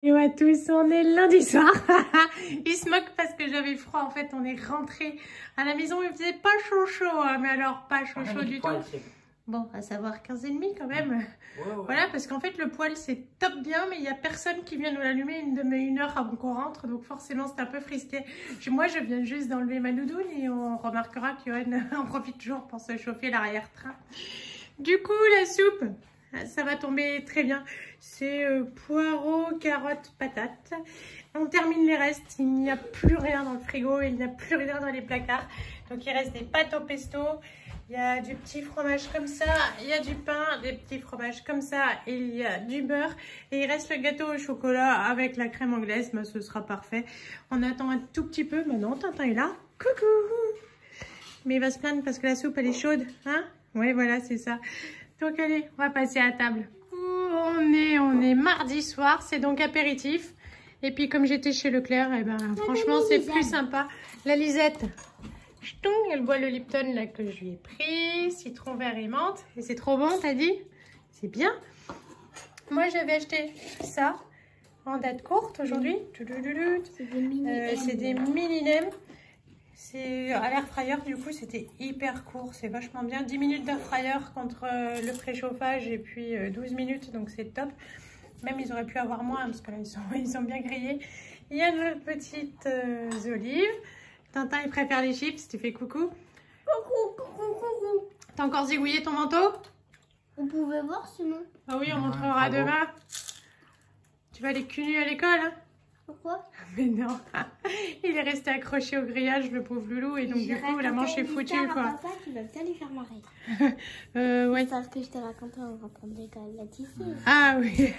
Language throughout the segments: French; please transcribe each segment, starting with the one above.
Yo à tous, on est lundi soir. Ils se moquent parce que j'avais froid. En fait, on est rentré à la maison. Il faisait pas chaud, hein, mais alors pas chaud du tout. Bon, à savoir 15,5 quand même. Ouais. Voilà, parce qu'en fait, le poêle c'est top bien, mais il n'y a personne qui vient nous l'allumer une heure avant qu'on rentre. Donc forcément, c'est un peu frisqué. Moi, je viens juste d'enlever ma doudoune et on remarquera que Johan en profite toujours pour se chauffer l'arrière-train. Du coup, la soupe, ça va tomber très bien. C'est poireaux, carottes, patates. On termine les restes. Il n'y a plus rien dans le frigo. Il n'y a plus rien dans les placards. Donc il reste des pâtes au pesto. Il y a du petit fromage comme ça. Il y a du pain, des petits fromages comme ça. Et il y a du beurre. Et il reste le gâteau au chocolat avec la crème anglaise. Ben, ce sera parfait. On attend un tout petit peu. Maintenant, Tintin est là. Coucou! Mais il va se plaindre parce que la soupe, elle est chaude. Hein? Oui, voilà, c'est ça. Donc allez, on va passer à table. On est mardi soir, c'est donc apéritif. Et puis comme j'étais chez Leclerc, et ben, franchement c'est plus sympa. La Lisette, elle boit le Lipton là que je lui ai pris. Citron vert et menthe. Et c'est trop bon, t'as dit? C'est bien. Moi j'avais acheté ça en date courte aujourd'hui. C'est des mini nems. C'est à l'air fryer, du coup c'était hyper court, c'est vachement bien. 10 minutes d'air fryer contre le préchauffage et puis 12 minutes, donc c'est top. Même ils auraient pu avoir moins parce que là ils sont bien grillés. Il y a nos petites olives. Tintin il préfère les chips, tu fais coucou. Coucou. T'as encore zigouillé ton manteau? Vous pouvez voir sinon. Ah oui, on montrera demain. Tu vas aller cul nu à l'école, hein? Pourquoi? Mais non, il est resté accroché au grillage, le pauvre loulou, et donc du coup la manche est foutue quoi. Papa, tu vas bien lui faire marrer. Ouais. Parce que je te racontais en rentrant de l'école, la tisser. Ah oui.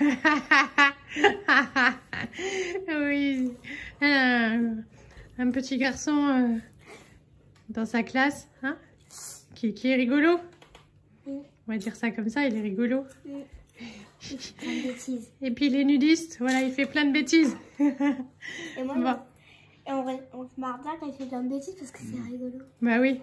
Oui. Un petit garçon dans sa classe, hein, qui est rigolo. On va dire ça comme ça, il est rigolo. Il fait plein de bêtises. Et puis il est nudiste, voilà, il fait plein de bêtises. Et moi, bon. on se marre bien quand il fait plein de bêtises parce que c'est rigolo. Bah oui.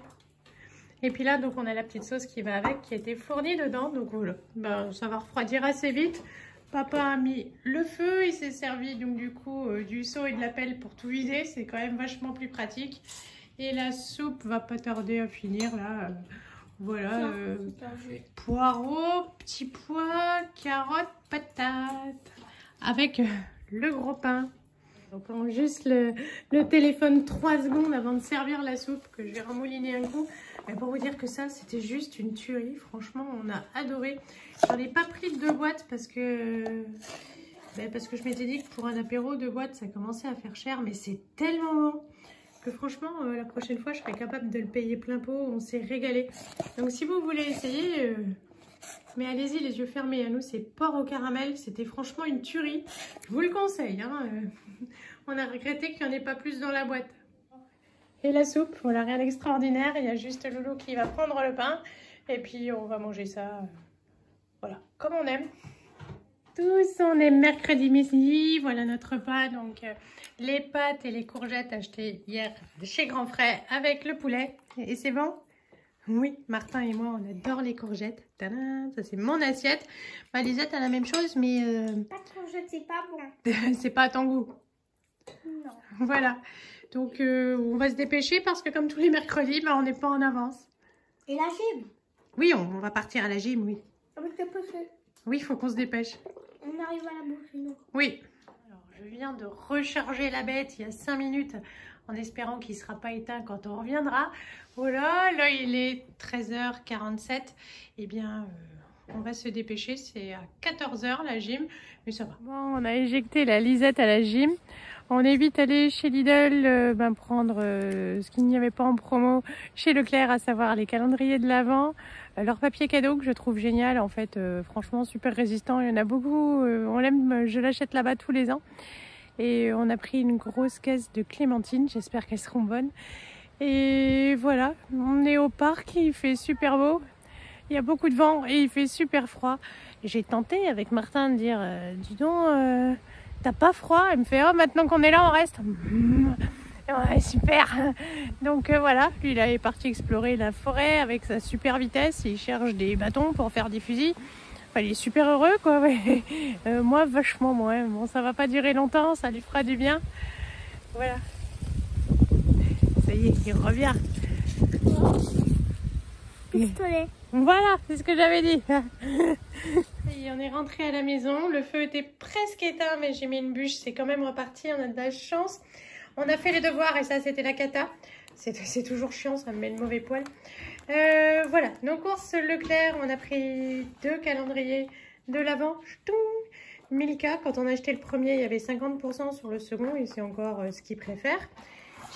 Et puis là, donc on a la petite sauce qui va avec, qui a été fournie dedans. Donc voilà, bah, ça va refroidir assez vite. Papa a mis le feu, il s'est servi donc du coup du seau et de la pelle pour tout vider. C'est quand même vachement plus pratique. Et la soupe va pas tarder à finir là. Voilà, poireaux, petits pois, carottes, patates, avec le gros pain. Donc on prend juste le téléphone 3 secondes avant de servir la soupe, que je vais remouliner un coup. Mais pour vous dire que ça, c'était juste une tuerie. Franchement, on a adoré. J'en ai pas pris 2 boîtes parce que je m'étais dit que pour un apéro, 2 boîtes, ça commençait à faire cher. Mais c'est tellement bon que franchement, la prochaine fois, je serai capable de le payer plein pot. On s'est régalé. Donc si vous voulez essayer, mais allez-y les yeux fermés. À nous, c'est porc au caramel. C'était franchement une tuerie. Je vous le conseille. Hein. On a regretté qu'il n'y en ait pas plus dans la boîte. Et la soupe, voilà, rien d'extraordinaire. Il y a juste Loulou qui va prendre le pain. Et puis, on va manger ça, voilà, comme on aime. Tous, on est mercredi midi. Voilà notre repas. Donc, les pâtes et les courgettes achetées hier chez Grand Frais avec le poulet. Et c'est bon? Oui, Martin et moi, on adore les courgettes. Tadam, ça, c'est mon assiette. Bah, Lisette a la même chose, mais... Pas de courgettes, c'est pas bon. c'est pas à ton goût. Non. Voilà. Donc, on va se dépêcher parce que comme tous les mercredis, bah, on n'est pas en avance. Et la gym? Oui, on va partir à la gym, oui. Avec le poisson. Oui, il faut qu'on se dépêche. On arrive à la bouche, non? Oui. Alors, je viens de recharger la bête il y a 5 minutes en espérant qu'il ne sera pas éteint quand on reviendra. Voilà, là, il est 13h47. Eh bien, on va se dépêcher. C'est à 14h la gym, mais ça va. Bon, on a éjecté la Lisette à la gym. On est vite allé chez Lidl prendre ce qu'il n'y avait pas en promo chez Leclerc, à savoir les calendriers de l'Avent, leur papier cadeau que je trouve génial, en fait, franchement super résistant. Il y en a beaucoup, on l'aime, je l'achète là-bas tous les ans. Et on a pris une grosse caisse de clémentines, j'espère qu'elles seront bonnes. Et voilà, on est au parc, il fait super beau, il y a beaucoup de vent et il fait super froid. J'ai tenté avec Martin de dire, dis donc... T'as pas froid? Elle me fait, oh, maintenant qu'on est là, on reste. Ouais, super. Donc voilà, lui, il est parti explorer la forêt avec sa super vitesse. Il cherche des bâtons pour faire des fusils. Enfin, il est super heureux, quoi. Ouais. Moi, vachement moins. Bon, ça va pas durer longtemps, ça lui fera du bien. Voilà. Ça y est, il revient. Pistolet. Voilà, c'est ce que j'avais dit. Et on est rentré à la maison. Le feu était presque éteint, mais j'ai mis une bûche. C'est quand même reparti. On a de la chance. On a fait les devoirs et ça, c'était la cata. C'est toujours chiant, ça me met le mauvais poil. Voilà, nos courses Leclerc. On a pris 2 calendriers de l'Avent. Milka, quand on a acheté le premier, il y avait 50% sur le second et c'est encore ce qu'il préfère.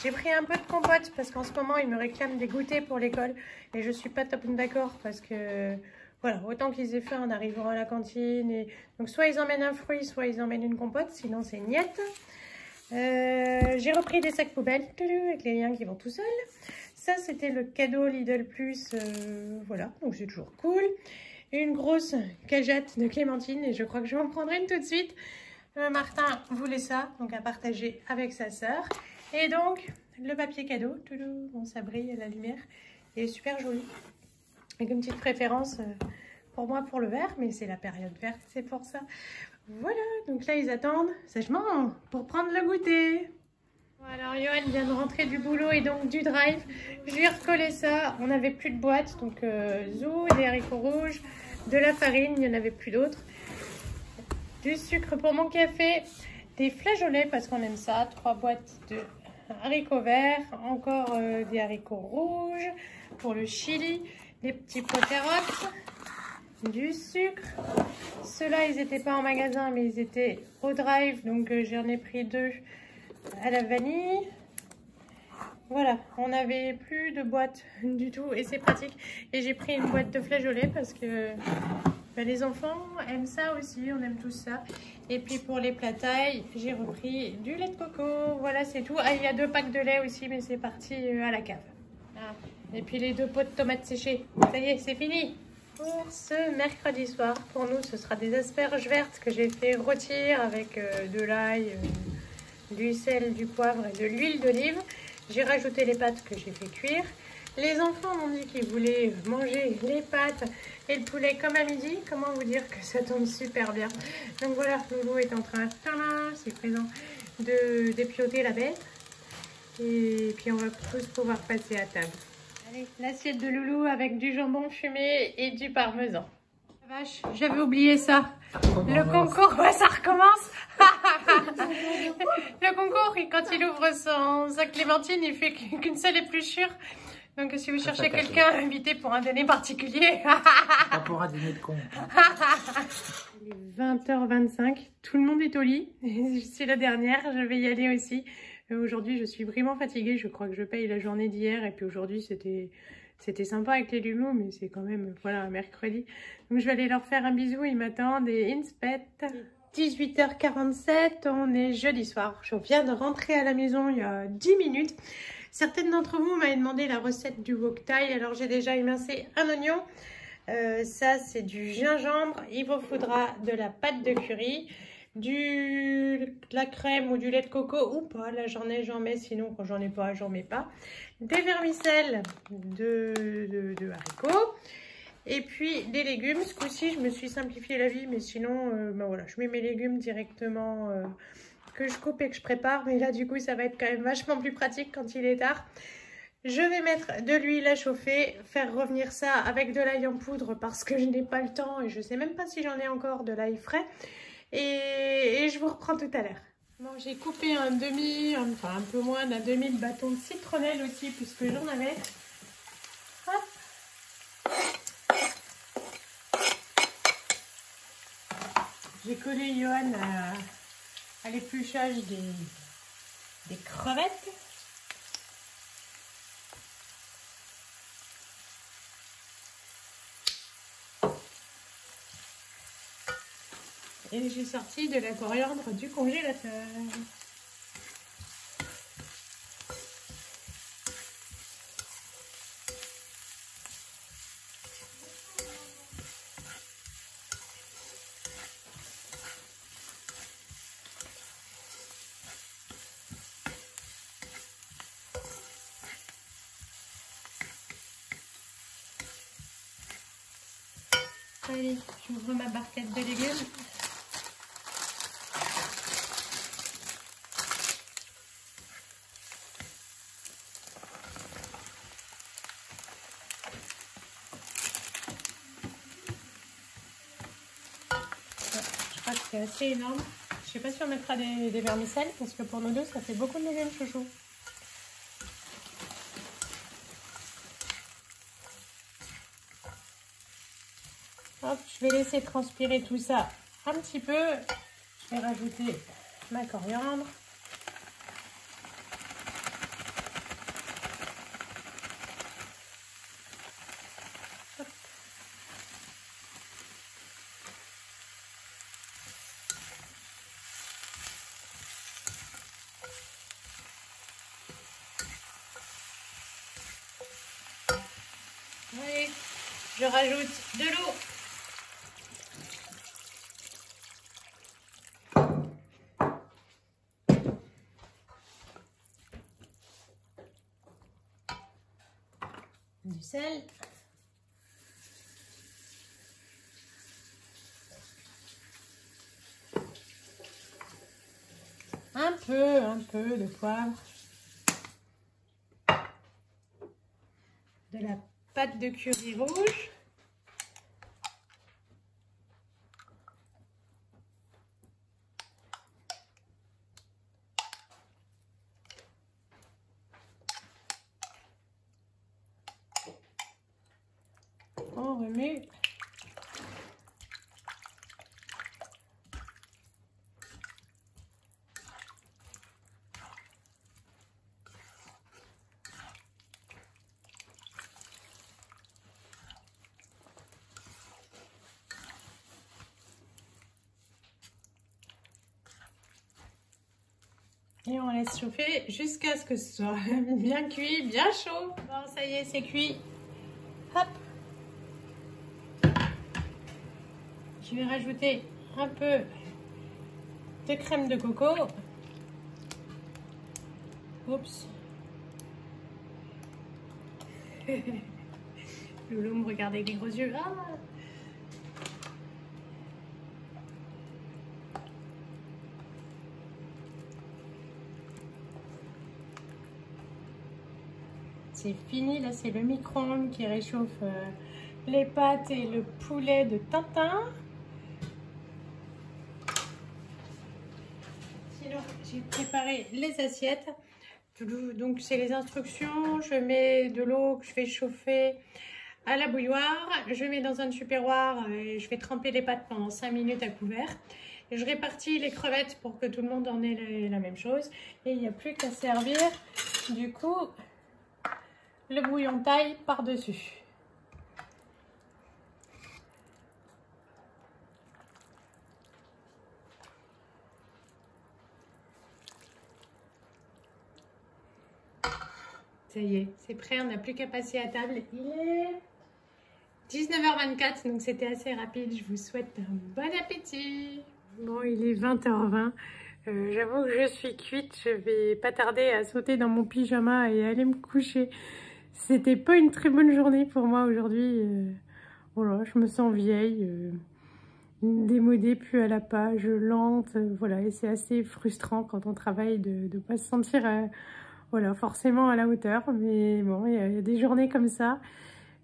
J'ai pris un peu de compote parce qu'en ce moment, ils me réclament des goûters pour l'école et je suis pas top d'accord parce que, voilà, autant qu'ils aient faim en arrivant à la cantine. Et... donc, soit ils emmènent un fruit, soit ils emmènent une compote, sinon c'est niette. J'ai repris des sacs poubelles avec les liens qui vont tout seuls. Ça, c'était le cadeau Lidl Plus. Voilà, donc c'est toujours cool. Une grosse cagette de clémentine et je crois que je vais en prendre une tout de suite. Martin voulait ça, donc à partager avec sa sœur. Et donc, le papier cadeau, bon, ça brille à la lumière, et super joli. Avec une petite préférence pour moi pour le vert, mais c'est la période verte, c'est pour ça. Voilà, donc là ils attendent sagement pour prendre le goûter. Alors Johan vient de rentrer du boulot et donc du drive. Je lui ai recollé ça, on n'avait plus de boîte, donc zou, des haricots rouges, de la farine, il n'y en avait plus d'autres. Du sucre pour mon café, des flageolets parce qu'on aime ça, 3 boîtes de haricots verts, encore des haricots rouges pour le chili, des petits pots carottes, du sucre. Ceux-là, ils n'étaient pas en magasin, mais ils étaient au drive, donc j'en ai pris 2 à la vanille. Voilà, on n'avait plus de boîte du tout et c'est pratique. Et j'ai pris une boîte de flageolets parce que les enfants aiment ça aussi, on aime tous ça. Et puis pour les plats taille, j'ai repris du lait de coco. Voilà, c'est tout. Ah, il y a 2 packs de lait aussi, mais c'est parti à la cave. Ah. Et puis les 2 pots de tomates séchées. Ça y est, c'est fini. Pour ce mercredi soir, pour nous, ce sera des asperges vertes que j'ai fait rôtir avec de l'ail, du sel, du poivre et de l'huile d'olive. J'ai rajouté les pâtes que j'ai fait cuire. Les enfants m'ont dit qu'ils voulaient manger les pâtes et le poulet comme à midi. Comment vous dire que ça tombe super bien. Donc voilà, Loulou est en train, c'est présent, de dépioter la bête. Et puis on va tous pouvoir passer à table. Allez, l'assiette de Loulou avec du jambon fumé et du parmesan. La vache, j'avais oublié ça. Le concours, ouais, ça recommence. Le concours, quand il ouvre sa clémentine, il fait qu'une seule épluchure. Donc si vous cherchez quelqu'un à inviter pour un dîner particulier. Pas pour un dîner de con. Il est 20h25, tout le monde est au lit. C'est la dernière, je vais y aller aussi. Aujourd'hui, je suis vraiment fatiguée. Je crois que je paye la journée d'hier. Et puis aujourd'hui, c'était sympa avec les Loulous, mais c'est quand même, voilà, un mercredi. Donc je vais aller leur faire un bisou, ils m'attendent et inspect. 18h47, on est jeudi soir. Je viens de rentrer à la maison il y a 10 minutes. Certaines d'entre vous m'avaient demandé la recette du wok thai. Alors j'ai déjà émincé un oignon. Ça c'est du gingembre. Il vous faudra de la pâte de curry, de la crème ou du lait de coco ou pas. Là j'en mets, sinon quand j'en ai pas, j'en mets pas. Des vermicelles de haricots. Et puis des légumes. Ce coup-ci je me suis simplifié la vie, mais sinon ben voilà, je mets mes légumes directement que je coupe et que je prépare. Mais là du coup ça va être quand même vachement plus pratique quand il est tard. Je vais mettre de l'huile à chauffer, faire revenir ça avec de l'ail en poudre parce que je n'ai pas le temps et je sais même pas si j'en ai encore de l'ail frais. Et je vous reprends tout à l'heure. Bon, j'ai coupé un peu moins d'un demi de bâton de citronnelle aussi puisque j'en avais. Hop. J'ai collé Johan à l'épluchage des crevettes. Et j'ai sorti de la coriandre du congélateur. Allez, j'ouvre ma barquette de légumes. Je crois que c'est assez énorme. Je sais pas si on mettra des vermicelles parce que pour nous deux, ça fait beaucoup de légumes chouchou. Hop, je vais laisser transpirer tout ça un petit peu. Je vais rajouter ma coriandre. Hop. Allez, je rajoute de l'eau. Du sel. Un peu de poivre. De la pâte de curry rouge. On remue. Et on laisse chauffer jusqu'à ce que ce soit bien cuit, bien chaud. Bon, ça y est, c'est cuit. Hop. Je vais rajouter un peu de crème de coco. Oups. Loulou me regarde avec des gros yeux. Ah. C'est fini, là c'est le micro-ondes qui réchauffe les pâtes et le poulet de Tintin. Sinon, j'ai préparé les assiettes. Donc c'est les instructions. Je mets de l'eau que je fais chauffer à la bouilloire. Je mets dans un tupperware et je vais tremper les pâtes pendant 5 minutes à couvert. Et je répartis les crevettes pour que tout le monde en ait la même chose. Et il n'y a plus qu'à servir du coup le bouillon taille par-dessus. Ça y est, c'est prêt, on n'a plus qu'à passer à table. Il est 19h24, donc c'était assez rapide. Je vous souhaite un bon appétit. Bon, il est 20h20. J'avoue que je suis cuite. Je vais pas tarder à sauter dans mon pyjama et aller me coucher. C'était pas une très bonne journée pour moi aujourd'hui. Voilà, je me sens vieille, démodée, plus à la page, lente. Voilà, et c'est assez frustrant quand on travaille de ne pas se sentir voilà, forcément à la hauteur. Mais bon, il y a des journées comme ça.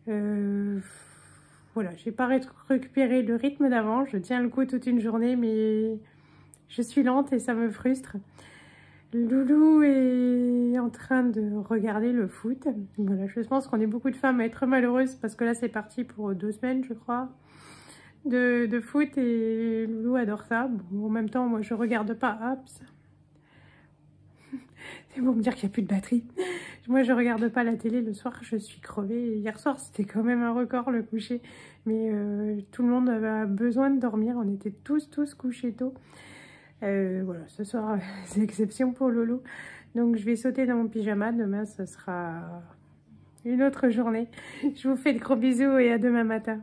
Voilà, j'ai pas récupéré le rythme d'avant. Je tiens le coup toute une journée, mais je suis lente et ça me frustre. Loulou est en train de regarder le foot. Voilà, je pense qu'on est beaucoup de femmes à être malheureuses parce que là c'est parti pour 2 semaines je crois de foot et Loulou adore ça. Bon, en même temps moi je regarde pas. Hop. C'est pour me dire qu'il n'y a plus de batterie. Moi je regarde pas la télé le soir, je suis crevée. Hier soir c'était quand même un record le coucher. Mais tout le monde avait besoin de dormir, on était tous couchés tôt. Voilà, ce soir c'est exception pour Loulou. Donc je vais sauter dans mon pyjama. Demain ce sera une autre journée. Je vous fais de gros bisous et à demain matin.